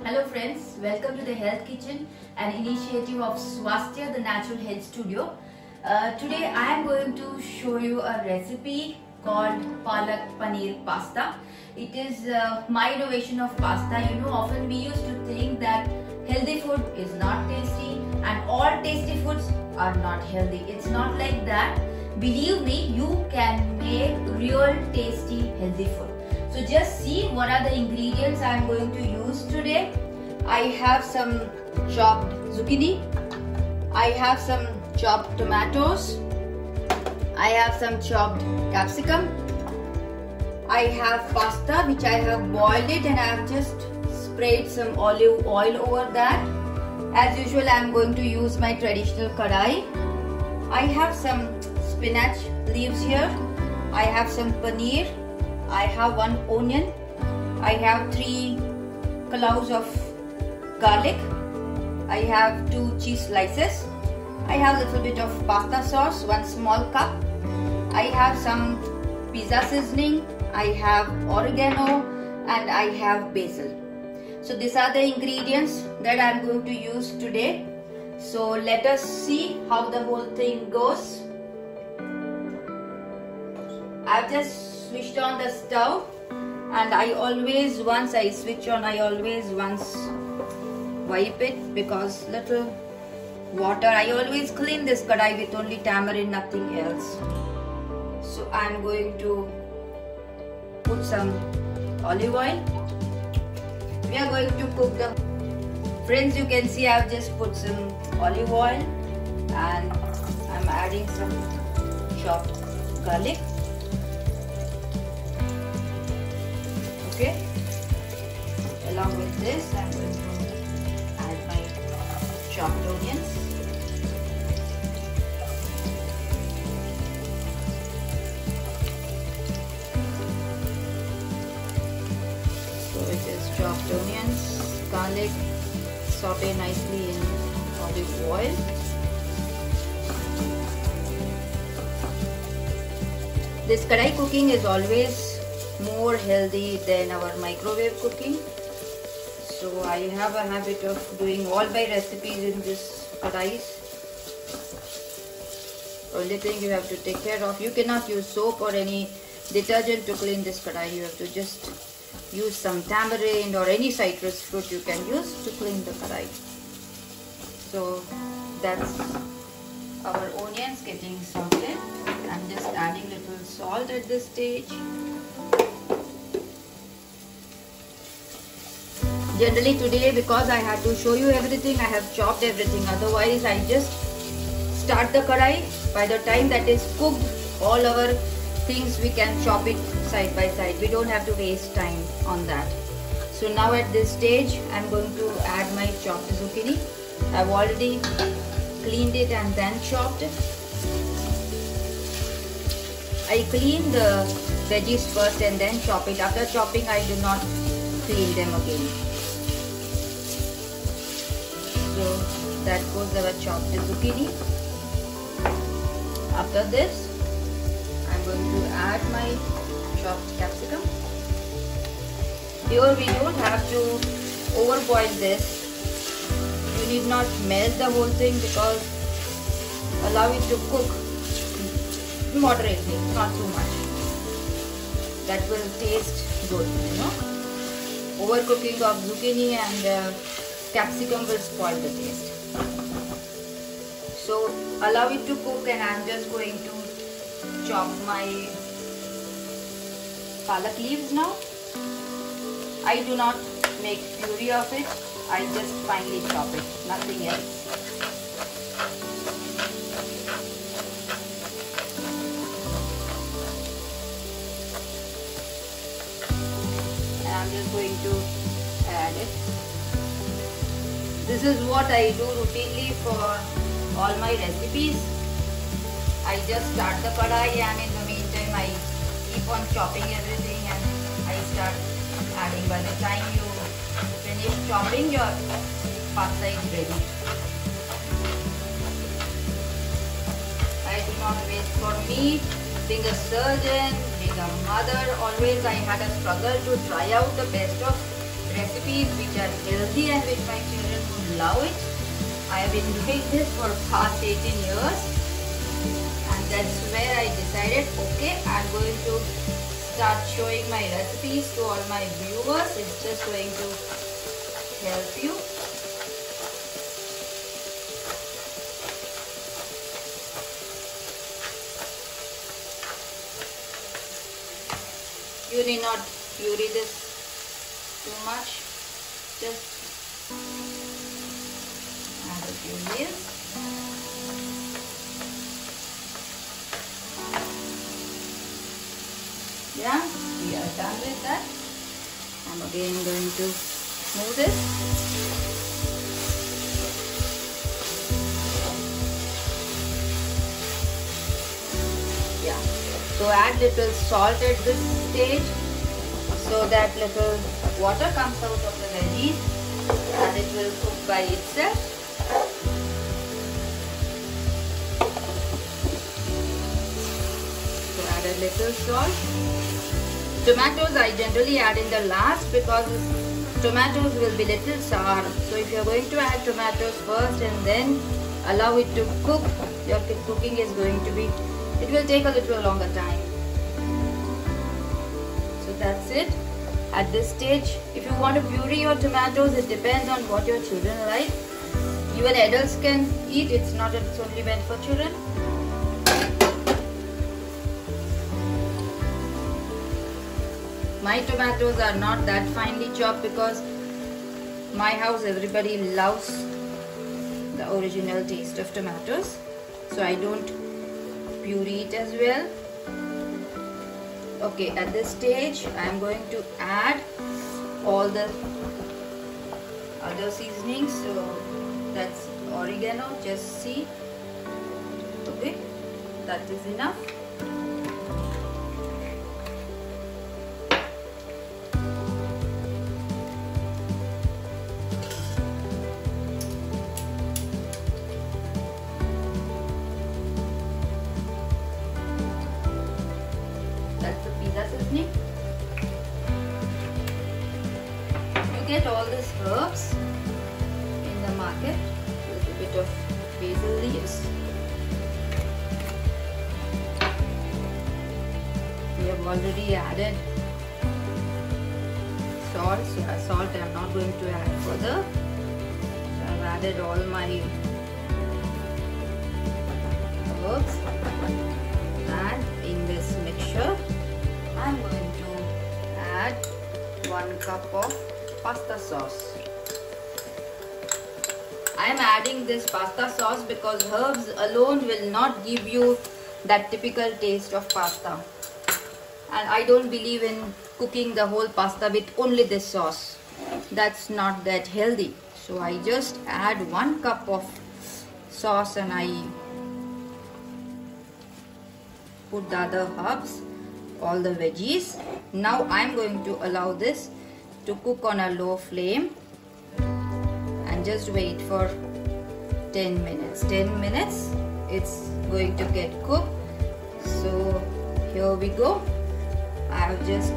Hello friends, welcome to the Health Kitchen, an initiative of Swasthya, the Natural Health Studio. Today I am going to show you a recipe called Palak Paneer Pasta. It is my innovation of pasta. You know, often we used to think that healthy food is not tasty and all tasty foods are not healthy. It's not like that. Believe me, you can make real tasty healthy food. So just see what are the ingredients I am going to use today. I have some chopped zucchini. I have some chopped tomatoes. I have some chopped capsicum. I have pasta which I have boiled it and I have just sprayed some olive oil over that. As usual, I am going to use my traditional kadai. I have some spinach leaves here. I have some paneer. I have 1 onion. I have 3 cloves of garlic. I have 2 cheese slices. I have a little bit of pasta sauce, 1 small cup. I have some pizza seasoning. I have oregano and I have basil. So these are the ingredients that I am going to use today. So let us see how the whole thing goes. I've just switched on the stove and I always, once I switch on, I always once wipe it because little water. I always clean this kadai with only tamarind, nothing else. So I'm going to put some olive oil. We are going to cook the friends. You can see I've just put some olive oil and I'm adding some chopped garlic. Okay, along with this I'm going to add my chopped onions. So it is chopped onions, garlic, saute nicely in olive oil. This kadai cooking is always more healthy than our microwave cooking. So I have a habit of doing all my recipes in this kadais. Only thing you have to take care of, you cannot use soap or any detergent to clean this kadai. You have to just use some tamarind or any citrus fruit you can use to clean the kadai. So that's our onions getting sauteed. I'm just adding little salt at this stage. Generally today, because I had to show you everything, I have chopped everything. Otherwise, I just start the kadai. By the time that is cooked, all our things we can chop it side by side. We don't have to waste time on that. So now at this stage, I'm going to add my chopped zucchini. I've already cleaned it and then chopped it. I clean the veggies first and then chop it. After chopping, I do not clean them again. So that goes our chopped zucchini. After this, I'm going to add my chopped capsicum. Here we don't have to overboil this. You need not melt the whole thing because allow it to cook moderately, not too much. That will taste good, you know. Overcooking of zucchini and capsicum will spoil the taste. So allow it to cook and I'm just going to chop my palak leaves now. I do not make puree of it. I just finely chop it, nothing else. And I'm just going to add it. This is what I do routinely for all my recipes. I just start the kadai and in the meantime I keep on chopping everything and I start adding. By the time you finish chopping, your pasta is ready. I do not waste. For me, being a surgeon, being a mother, always I had a struggle to try out the best of recipes recipes which are healthy and which my children would love it. I have been doing this for past 18 years, and that's where I decided, okay, I'm going to start showing my recipes to all my viewers. It's just going to help you. You need not puree this too much. Just add a few layers. Yeah, we are done with that. I'm again going to smooth it. Yeah, so add little salt at this stage so that little water comes out of the veggies and it will cook by itself. So add a little salt. Tomatoes I generally add in the last because tomatoes will be little sour. So if you are going to add tomatoes first and then allow it to cook, your cooking is going to be, it will take a little longer time. So that's it. At this stage, if you want to puree your tomatoes, it depends on what your children like. Even adults can eat, it's only meant for children. My tomatoes are not that finely chopped because my house everybody loves the original taste of tomatoes. So I don't puree it as well. Okay, at this stage I am going to add all the other seasonings. So that's oregano, just see. Okay, that is enough. That's the pizza seasoning. You get all these herbs in the market. A little bit of basil leaves. We have already added salt. Yeah, salt I am not going to add further. So I have added all my herbs, and in this mixture I am going to add 1 cup of pasta sauce. I am adding this pasta sauce because herbs alone will not give you that typical taste of pasta. And I don't believe in cooking the whole pasta with only this sauce. That's not that healthy. So I just add 1 cup of sauce and I put the other herbs, all the veggies. Now I'm going to allow this to cook on a low flame and just wait for 10 minutes. 10 minutes it's going to get cooked. So here we go. I have just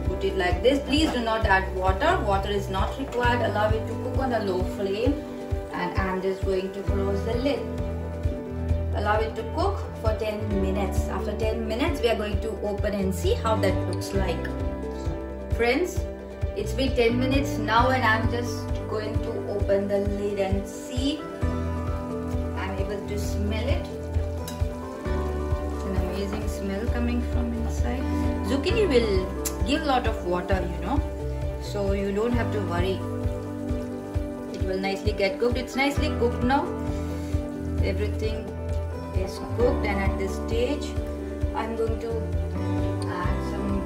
put it like this. Please do not add water. Water is not required. Allow it to cook on a low flame, and I'm just going to close the lid. Allow it to cook for 10 minutes. After 10 minutes, we are going to open and see how that looks like. Friends, it's been 10 minutes now and I'm just going to open the lid and see. I'm able to smell it. It's an amazing smell coming from inside. Zucchini will give a lot of water, you know, so you don't have to worry. It will nicely get cooked. It's nicely cooked now. Everything is cooked, and at this stage I'm going to add some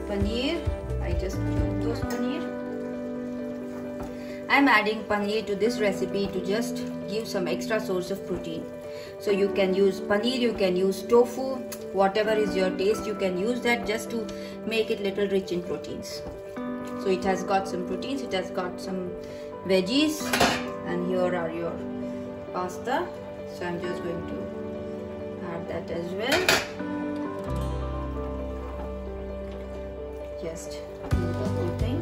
paneer. I just cubed those paneer. I'm adding paneer to this recipe to just give some extra source of protein. So you can use paneer, you can use tofu, whatever is your taste, you can use that just to make it little rich in proteins. So it has got some proteins, it has got some veggies, and here are your pasta. So I'm just going to add that as well. Just do the whole thing.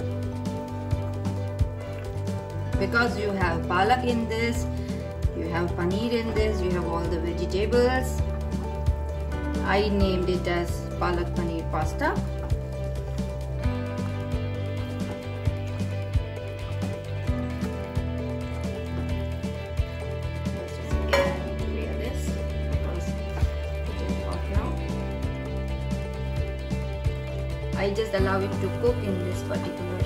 because you have palak in this, you have paneer in this, you have all the vegetables. I named it as palak paneer pasta. I just allow it to cook in this particular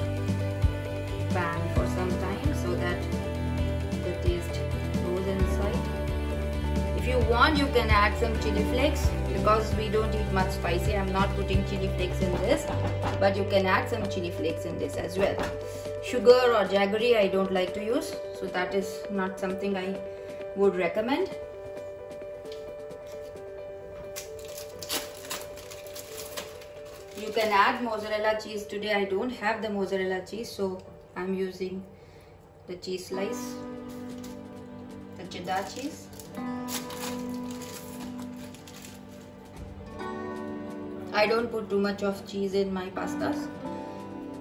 pan for some time so that the taste goes inside. If you want, you can add some chili flakes, because we don't eat much spicy. I'm not putting chili flakes in this, but you can add some chili flakes in this as well. Sugar or jaggery I don't like to use, so that is not something I would recommend. You can add mozzarella cheese. Today I don't have the mozzarella cheese, so I'm using the cheese slice, the cheddar cheese. I don't put too much of cheese in my pastas.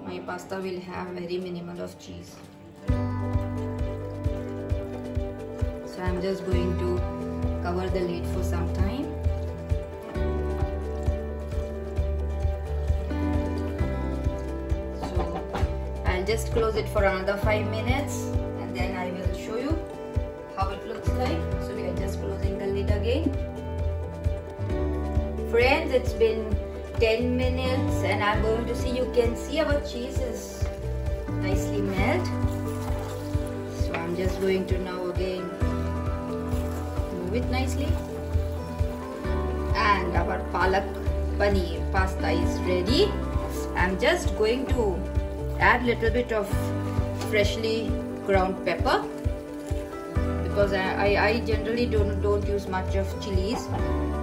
My pasta will have very minimal of cheese. So I'm just going to cover the lid for some time. I'll just close it for another 5 minutes and then I will show you how it looks like. So we are just closing the lid again. Friends, it's been 10 minutes and I'm going to see, you can see our cheese is nicely melt. So I'm just going to now again move it nicely. And our palak paneer pasta is ready. I'm just going to add little bit of freshly ground pepper, because I generally don't use much of chilies.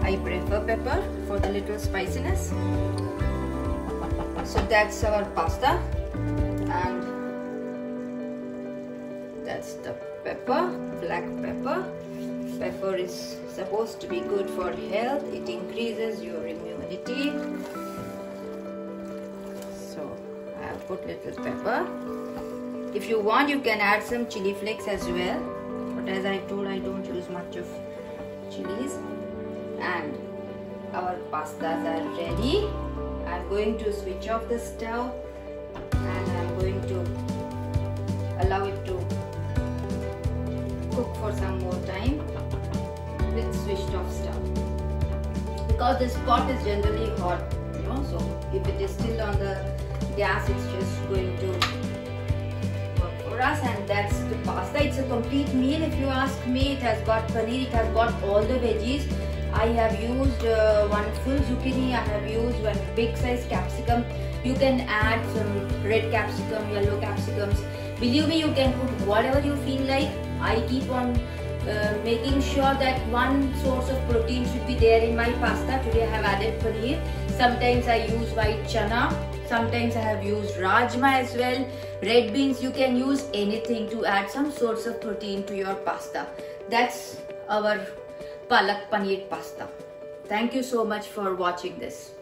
I prefer pepper for the little spiciness. So that's our pasta, and that's the pepper, black pepper. Pepper is supposed to be good for health. It increases your immunity. Put little pepper. If you want, you can add some chili flakes as well, but as I told, I don't use much of chilies. And our pastas are ready. I'm going to switch off the stove and I'm going to allow it to cook for some more time with switched off stove, because this pot is generally hot, you know, so if it is still on the gas, it's just going to work for us. And that's the pasta. It's a complete meal if you ask me. It has got paneer, it has got all the veggies. I have used one full zucchini, I have used one big size capsicum. You can add some red capsicum, yellow capsicums. Believe me, you can put whatever you feel like. I keep on making sure that one source of protein should be there in my pasta. Today I have added paneer. Sometimes I use white chana. Sometimes I have used rajma as well. Red beans, you can use anything to add some source of protein to your pasta. That's our palak paneer pasta. Thank you so much for watching this.